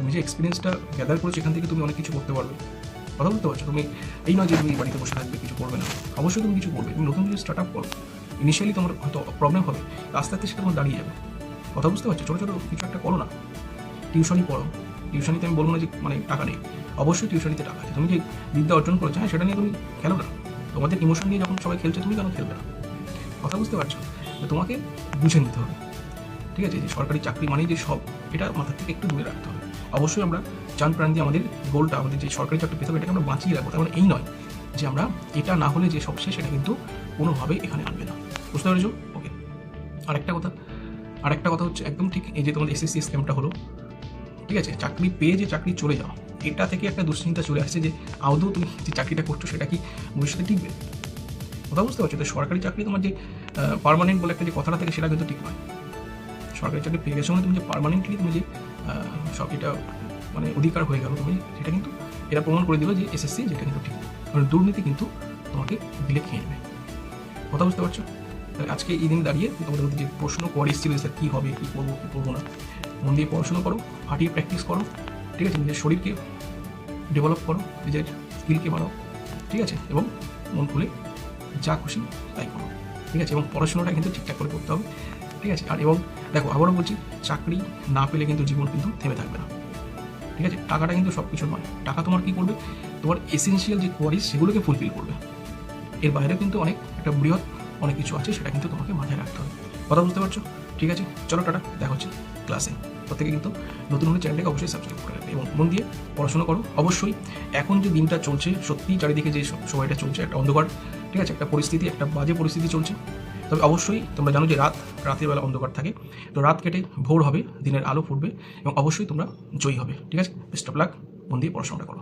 তুমি যে এক্সপিরিয়েন্সটা গ্যাদার করেছো এখান থেকে তুমি অনেক কিছু করতে পারবে। কথা বলতে পারছো? তুমি এই নয় যে তুমি বাড়িতে বসে থাকবে, কিছু করবে না। অবশ্যই তুমি কিছু করবে। তুমি নতুন কিছু স্টার্ট আপ করো। ইনিশিয়ালি তোমার হয়তো প্রবলেম হবে, আস্তে আস্তে সেটা তোমার দাঁড়িয়ে যাবে। কথা বুঝতে পারছো? ছোটো ছোটো কিছু একটা করো না। টিউশনই পড়ো। টিউশনিতে আমি বলবো না যে মানে টাকা নেই, অবশ্যই টিউশনিতে টাকা আছে। তুমি যে বিদ্যা অর্জন করেছো, হ্যাঁ, সেটা নিয়ে তুমি খেলো না। তোমাদের ইমোশন নিয়ে যখন সবাই খেলছে, তুমি কেন খেলবে না? কথা বুঝতে পারছো? তো তোমাকে বুঝে নিতে হবে, ঠিক আছে? যে সরকারি চাকরি মানেই যে সব, এটা মাথার থেকে একটু দূরে রাখতে হবে। অবশ্যই আমরা চান প্রাণ দিয়ে আমাদের গোলটা, আমাদের যে সরকারি চাকরি পেতে হবে, এটাকে আমরা বাঁচিয়ে রাখবো। তার মানে এই নয় যে আমরা এটা না হলে যে সব শেষ, সেটা কিন্তু কোনোভাবেই এখানে আনবে না। বুঝতে পেরেছো? ওকে। আরেকটা কথা হচ্ছে একদম ঠিক, এই যে তোমাদের এসএসসি স্ক্যামটা হলো, ঠিক আছে? চাকরি পেয়ে যে চাকরি চলে যাওয়া, এটা থেকে একটা দুশ্চিন্তা চলে আসছে যে আদৌ তুমি যে চাকরিটা করছো সেটা কি ভবিষ্যতে টিকবে। কথা বুঝতে পারছো? তো সরকারি চাকরি তোমার যে পার্মানেন্ট বলে একটা যে কথাটা থাকে, সেটা কিন্তু ঠিক নয়। সরকারি চাকরি পেয়ে গেছো মানে তুমি যে পার্মানেন্টলি তুমি যে সব এটা মানে অধিকার হয়ে গেল, তুমি সেটা কিন্তু এরা প্রমাণ করে দিল যে এসএসসি, যেটা কিন্তু ঠিক। কারণ দুর্নীতি কিন্তু তোমাকে দিলে খেয়ে নেবে। কথা বুঝতে পারছো? তাহলে আজকে এই দিন দাঁড়িয়ে তোমাদের মধ্যে যে প্রশ্ন করে এসেছিল, স্যার কী হবে, কী করবো, কী করবো না, মন দিয়ে পড়াশোনা করো, ফাটিয়ে প্র্যাকটিস করো, ঠিক আছে? নিজের শরীরকে ডেভেলপ করো, নিজের স্কিলকে বাড়াও, ঠিক আছে? এবং মন খুলে যা খুশি তাই করো, ঠিক আছে? এবং পড়াশোনাটা কিন্তু ঠিকঠাক করে করতে হবে, ঠিক আছে? আর এবং দেখো, আবারও বলছি, চাকরি না পেলে কিন্তু জীবন কিন্তু থেমে থাকবে না, ঠিক আছে? টাকাটা কিন্তু সব কিছু নয়। টাকা তোমার কী করবে? তোমার এসেনশিয়াল যে কোয়ারিজ, সেগুলোকে ফুলফিল করবে। এর বাইরে কিন্তু একটা বৃহৎ অনেক কিছু আছে, সেটা কিন্তু তোমাকে মাথায় রাখতে হবে। কথা বুঝতে পারছো? ঠিক আছে, চলো টাটা, দেখা হচ্ছে ক্লাসে। প্রত্যেকে কিন্তু নতুন হলে চ্যানেলটাকে অবশ্যই সাবস্ক্রাইব করে রাখবে এবং মন দিয়ে পড়াশোনা করো। অবশ্যই এখন যে দিনটা চলছে, সত্যিই চারিদিকে যে সময়টা চলছে, একটা অন্ধকার, ঠিক আছে, একটা পরিস্থিতি, একটা বাজে পরিস্থিতি চলছে। তবে অবশ্যই তোমরা জানো যে রাতের বেলা অন্ধকার থাকে, তো রাত কেটে ভোর হবে, দিনের আলো ফুটবে এবং অবশ্যই তোমরা জয়ী হবে, ঠিক আছে? বেস্ট অফ লাক, মন দিয়ে পড়াশোনাটা করো।